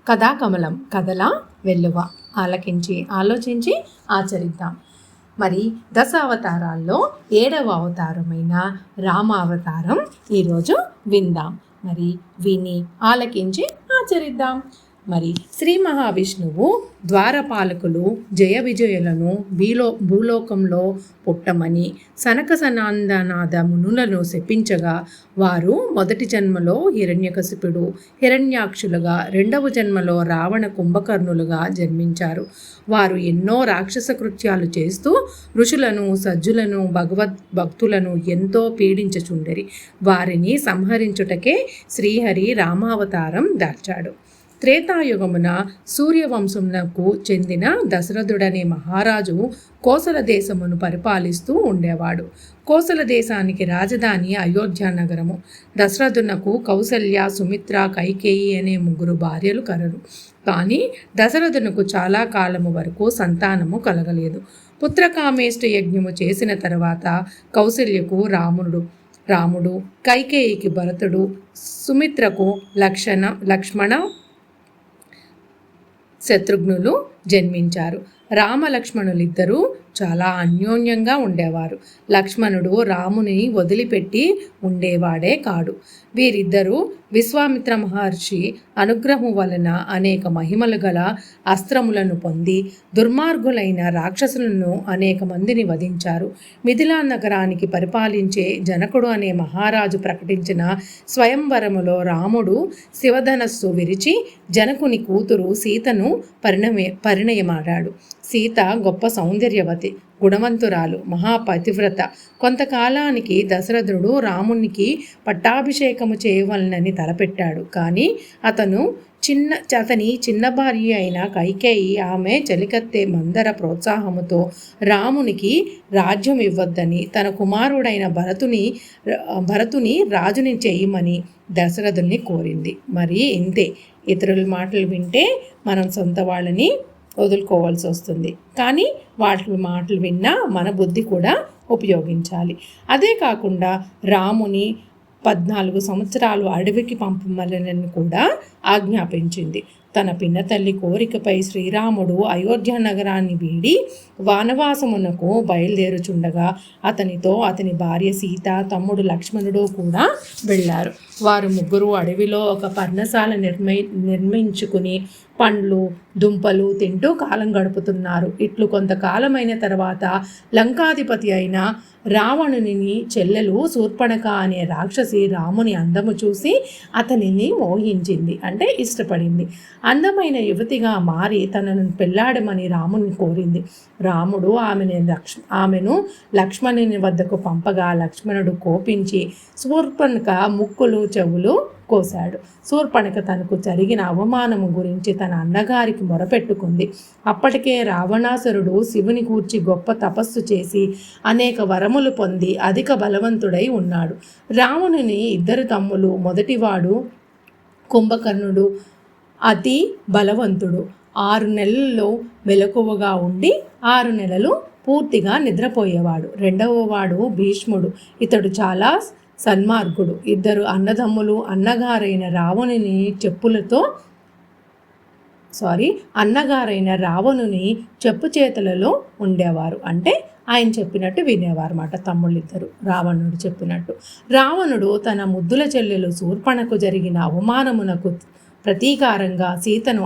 కథాకమలం కథల వెల్లువ ఆలకించి ఆలోచించి ఆచరిద్దాం. మరి దశావతారాల్లో 7వ అవతారమైన రామావతారం ఈరోజు విందాం. మరి విని ఆలకించి ఆచరిద్దాం. మరి శ్రీ మహావిష్ణువు ద్వారపాలకులు జయ విజయులను భూలోకంలో పుట్టమని సనక సనందనాథ మునులను శపించగా వారు మొదటి జన్మలో హిరణ్యకశిపుడు హిరణ్యాక్షులుగా, రెండవ జన్మలో రావణ కుంభకర్ణులుగా జన్మించారు. వారు ఎన్నో రాక్షస కృత్యాలు చేస్తూ ఋషులను సజ్జులను భక్తులను ఎంతో పీడించుచుండిరి. వారిని సంహరించుటకే శ్రీహరి రామావతారం దాల్చాడు. త్రేతాయుగమున సూర్యవంశమునకు చెందిన దశరథుడనే మహారాజు కోసల దేశమును పరిపాలిస్తూ ఉండేవాడు. కోసల దేశానికి రాజధాని అయోధ్య నగరము. దశరథునకు కౌసల్య, సుమిత్ర, కైకేయి అనే 3 భార్యలు కలరు. కానీ దశరథునకు చాలా కాలము వరకు సంతానము కలగలేదు. పుత్రకామేష్ట యజ్ఞము చేసిన తర్వాత కౌసల్యకు రాముడు, కైకేయికి భరతుడు, సుమిత్రకు లక్ష్మణ శత్రుఘ్నులు జన్మించారు. రామలక్ష్మణులిద్దరూ చాలా అన్యోన్యంగా ఉండేవారు. లక్ష్మణుడు రాముని వదిలిపెట్టి ఉండేవాడే కాడు. వీరిద్దరూ విశ్వామిత్ర మహర్షి అనుగ్రహం వలన అనేక మహిమలు గల అస్త్రములను పొంది దుర్మార్గులైన రాక్షసులను అనేక మందిని వధించారు. మిథిలా నగరానికి పరిపాలించే జనకుడు అనే మహారాజు ప్రకటించిన స్వయంవరములో రాముడు శివధనస్సు విరిచి జనకుని కూతురు సీతను పరిణయమాడాడు. సీత గొప్ప సౌందర్యవతి, గుణవంతురాలు, మహాపతివ్రత. కొంతకాలానికి దశరథుడు రామునికి పట్టాభిషేకము చేయవలనని తలపెట్టాడు. కానీ అతని చిన్న భార్య అయిన కైకేయి ఆమె చలికత్తె మందర ప్రోత్సాహముతో రామునికి రాజ్యం ఇవ్వద్దని తన కుమారుడైన భరతుని రాజుని చేయమని దశరథుని కోరింది. మరి ఇంతే, ఇతరుల మాటలు వింటే మనం సొంత వాళ్ళని వదులుకోవాల్సి వస్తుంది. కానీ వాటి మాటలు విన్నా మన బుద్ధి కూడా ఉపయోగించాలి. అదే కాకుండా రాముని 14 సంవత్సరాలు అడవికి పంపమని కూడా ఆజ్ఞాపించింది. తన పిన్నతల్లి కోరికపై శ్రీరాముడు అయోధ్య నగరాన్ని వీడి వానవాసమునకు బయలుదేరుచుండగా అతనితో అతని భార్య సీత, తమ్ముడు లక్ష్మణుడు కూడా వెళ్ళారు. వారు ముగ్గురు అడవిలో ఒక పర్ణశాల నిర్మించుకుని పండ్లు దుంపలు తింటూ కాలం గడుపుతున్నారు. ఇట్లు కొంతకాలమైన తర్వాత లంకాధిపతి అయిన రావణుని చెల్లెలు శూర్పణఖ అనే రాక్షసి రాముని అందము చూసి అతనిని మోహించింది, అంటే ఇష్టపడింది. అందమైన యువతిగా మారి తనను పెళ్లాడమని రాముని కోరింది. రాముడు ఆమెను లక్ష్మణుని వద్దకు పంపగా లక్ష్మణుడు కోపించి శూర్పణఖ ముక్కులు చెవులు కోశాడు. శూర్పణఖ తనకు జరిగిన అవమానము గురించి తన అన్నగారికి మొరపెట్టుకుంది. అప్పటికే రావణాసురుడు శివుని గూర్చి గొప్ప తపస్సు చేసి అనేక వరములు పొంది అధిక బలవంతుడై ఉన్నాడు. రావణుని 2 తమ్ములు, మొదటివాడు కుంభకర్ణుడు అతి బలవంతుడు. 6 నెలల్లో మెలకువగా ఉండి 6 నెలలు పూర్తిగా నిద్రపోయేవాడు. రెండవ వాడు భీష్ముడు. ఇతడు చాలా సన్మార్గుడు. 2 అన్నదమ్ములు అన్నగారైన రావణుని చెప్పు చేతులలో ఉండేవారు, అంటే ఆయన చెప్పినట్టు వినేవారు మాట తమ్ముళ్ళిద్దరు రావణుడు చెప్పినట్టు. రావణుడు తన ముద్దుల చెల్లెలు శూర్పణకు జరిగిన అవమానమునకు ప్రతీకారంగా సీతను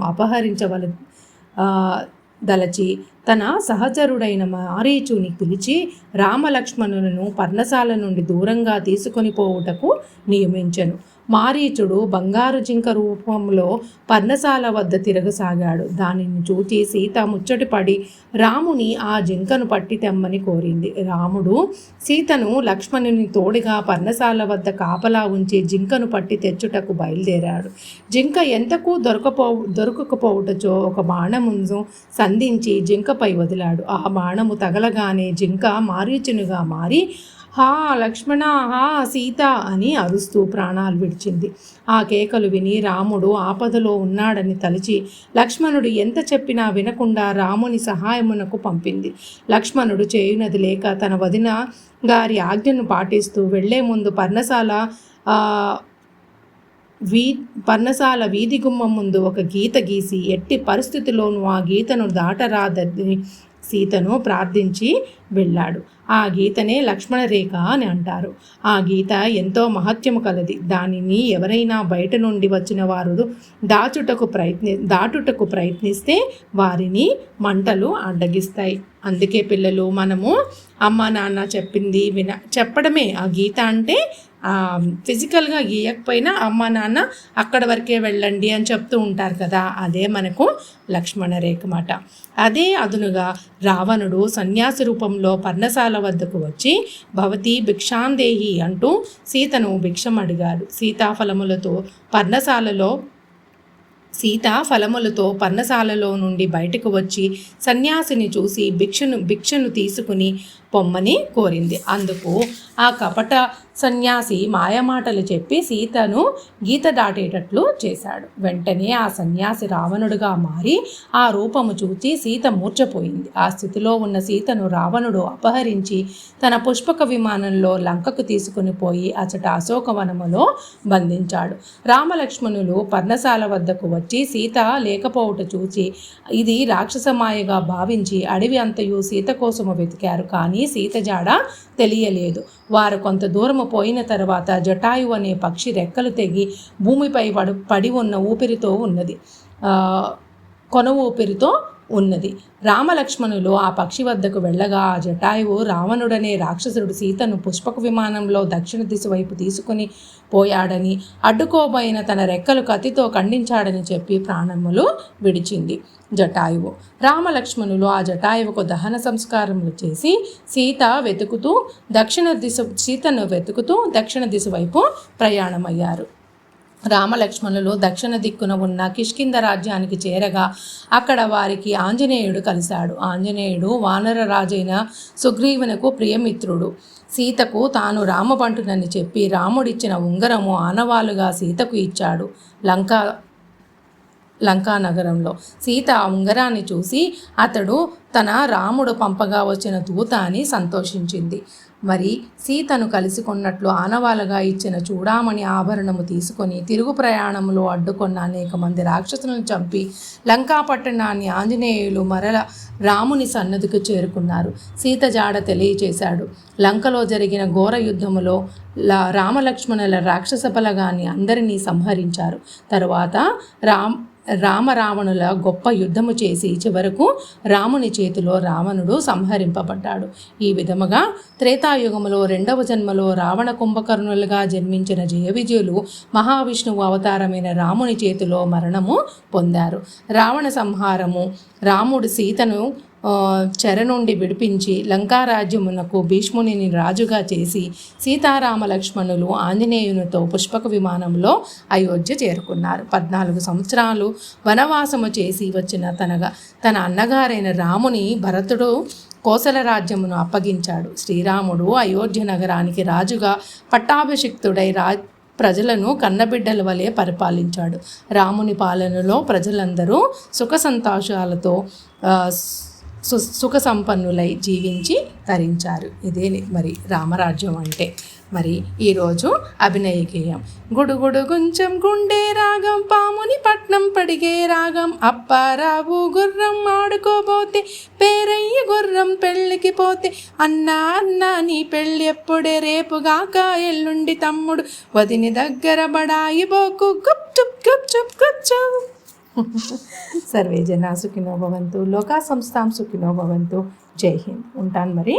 దలచి తన సహచరుడైన మారీచుని పిలిచి రామలక్ష్మణులను పర్ణశాల నుండి దూరంగా తీసుకొని పోవుటకు నియమించెను. మారీచుడు బంగారు జింక రూపంలో పర్ణశాల వద్ద తిరగసాగాడు. దానిని చూచి సీత ముచ్చటిపడి రాముని ఆ జింకను పట్టి తెమ్మని కోరింది. రాముడు సీతను లక్ష్మణుని తోడుగా పర్ణశాల వద్ద కాపలా ఉంచి జింకను పట్టి తెచ్చుటకు బయలుదేరాడు. జింక ఎంతకు దొరకకపోవుటచో ఒక బాణమును సంధించి జింకపై వదిలాడు. ఆ బాణము తగలగానే జింక మారీచునిగా మారి హా లక్ష్మణ, హా సీత అని అరుస్తూ ప్రాణాలు విడిచింది. ఆ కేకలు విని రాముడు ఆపదలో ఉన్నాడని తలచి లక్ష్మణుడు ఎంత చెప్పినా వినకుండా రాముని సహాయమునకు పంపింది. లక్ష్మణుడు చేయునది లేక తన వదిన గారి ఆజ్ఞను పాటిస్తూ వెళ్లే ముందు పర్ణశాల వీ పర్ణశాల వీధి గుమ్మం ముందు ఒక గీత గీసి ఎట్టి పరిస్థితిలోనూ ఆ గీతను దాటరాదని సీతను ప్రార్థించి వెళ్ళాడు. ఆ గీతనే లక్ష్మణ రేఖ అని అంటారు. ఆ గీత ఎంతో మహత్యము కలది. దానిని ఎవరైనా బయట నుండి వచ్చిన వారు దాటుటకు ప్రయత్నిస్తే వారిని మంటలు అడ్డగిస్తాయి. అందుకే పిల్లలు, మనము అమ్మ నాన్న చెప్పింది చెప్పడమే. ఆ గీత అంటే ఫిజికల్గా గీయకపోయినా అమ్మ నాన్న అక్కడ వరకే వెళ్ళండి అని చెప్తూ ఉంటారు కదా, అదే మనకు లక్ష్మణ రేఖ మాట. అదే అదునుగా రావణుడు సన్యాసి రూపంలో పర్ణశాల వద్దకు వచ్చి భవతి భిక్షాందేహి అంటూ సీతను భిక్షం అడిగాడు. సీత ఫలములతో పర్ణశాలలో నుండి బయటకు వచ్చి సన్యాసిని చూసి భిక్షను తీసుకుని పొమ్మని కోరింది. అందుకు ఆ కపట సన్యాసి మాయమాటలు చెప్పి సీతను గీత దాటేటట్లు చేశాడు. వెంటనే ఆ సన్యాసి రావణుడుగా మారి ఆ రూపము చూచి సీత మూర్ఛపోయింది. ఆ స్థితిలో ఉన్న సీతను రావణుడు అపహరించి తన పుష్పక విమానంలో లంకకు తీసుకుని పోయి అచట అశోకవనములో బంధించాడు. రామలక్ష్మణులు పర్ణశాల వద్దకు వచ్చి సీత లేకపోవుట చూచి ఇది రాక్షసమాయగా భావించి అడవి అంతయు సీత కోసము వెతికారు. కానీ సీత జాడ తెలియలేదు. వారు కొంత దూరము పోయిన తర్వాత జటాయు అనే పక్షి రెక్కలు తెగి భూమిపై పడి ఉన్న ఊపిరితో ఉన్నది, కొన ఊపిరితో ఉన్నది. రామలక్ష్మణులు ఆ పక్షి వద్దకు వెళ్ళగా ఆ జటాయువు రావణుడనే రాక్షసుడు సీతను పుష్పక విమానంలో దక్షిణ దిశ వైపు తీసుకుని పోయాడని, అడ్డుకోబోయిన తన రెక్కలు కత్తితో ఖండించాడని చెప్పి ప్రాణములు విడిచింది జటాయువు. రామలక్ష్మణులు ఆ జటాయువుకు దహన సంస్కారములు చేసి సీతను వెతుకుతూ దక్షిణ దిశ వైపు ప్రయాణమయ్యారు. రామలక్ష్మణులు దక్షిణ దిక్కున ఉన్న కిష్కింద రాజ్యానికి చేరగా అక్కడ వారికి ఆంజనేయుడు కలిశాడు. ఆంజనేయుడు వానర రాజైన సుగ్రీవునకు ప్రియమిత్రుడు. సీతకు తాను రామబంటునని చెప్పి రాముడిచ్చిన ఉంగరము ఆనవాలుగా సీతకు ఇచ్చాడు. లంకా నగరంలో సీత ఆ ఉంగరాన్ని చూసి అతడు తన రాముడు పంపగా వచ్చిన దూత అని సంతోషించింది. మరి సీతను కలుసుకున్నట్లు ఆనవాలుగా ఇచ్చిన చూడామణి ఆభరణము తీసుకొని తిరుగు ప్రయాణంలో అడ్డుకొన్న అనేక మంది రాక్షసులను చంపి లంకాపట్టణాన్ని ఆంజనేయులు మరల రాముని సన్నదికి చేరుకున్నారు. సీత జాడ తెలియచేశాడు. లంకలో జరిగిన ఘోర యుద్ధములో రామలక్ష్మణుల రాక్షస బలగాన్ని అందరినీ సంహరించారు. తరువాత రావణుల గొప్ప యుద్ధము చేసి చివరకు రాముని చేతిలో రావణుడు సంహరింపబడ్డాడు. ఈ విధముగా త్రేతాయుగములో 2వ జన్మలో రావణ కుంభకర్ణులుగా జన్మించిన జయవిజయులు మహావిష్ణువు అవతారమైన రాముని చేతిలో మరణము పొందారు. రావణ సంహారము రాముడు సీతను చెర నుండి విడిపించి లంకారాజ్యమునకు భీష్మునిని రాజుగా చేసి సీతారామ లక్ష్మణులు ఆంజనేయునితో పుష్పక విమానంలో అయోధ్య చేరుకున్నారు. 14 సంవత్సరాలు వనవాసము చేసి వచ్చిన తన అన్నగారైన రాముని భరతుడు కోసల రాజ్యమును అప్పగించాడు. శ్రీరాముడు అయోధ్య నగరానికి రాజుగా పట్టాభిషిక్తుడై ప్రజలను కన్నబిడ్డల వలె పరిపాలించాడు. రాముని పాలనలో ప్రజలందరూ సుఖ సంతోషాలతో సుఖ సంపన్నులై జీవించి తరించారు. ఇదే మరి రామరాజ్యం అంటే. మరి ఈరోజు అభినయ గేయం. గుడుగుడు గుంచెం గుండె రాగం పాముని పట్నం పడిగే రాగం అప్పారావు గుర్రం ఆడుకోబోతే పేరయ్య గుర్రం పెళ్ళికి పోతే అన్నా అన్నా నీ పెళ్ళి ఎప్పుడే రేపుగాక ఎల్లుండి తమ్ముడు వదిని దగ్గర బడాయి బోకు గుప్ చుప్ గుప్ చుప్ గుప్ చుప్. సర్వే జనా సుఖినో భవంతు, లోకా సంస్థాం సుఖినో భవంతు. జై హింద్. ఉంటాను మరి.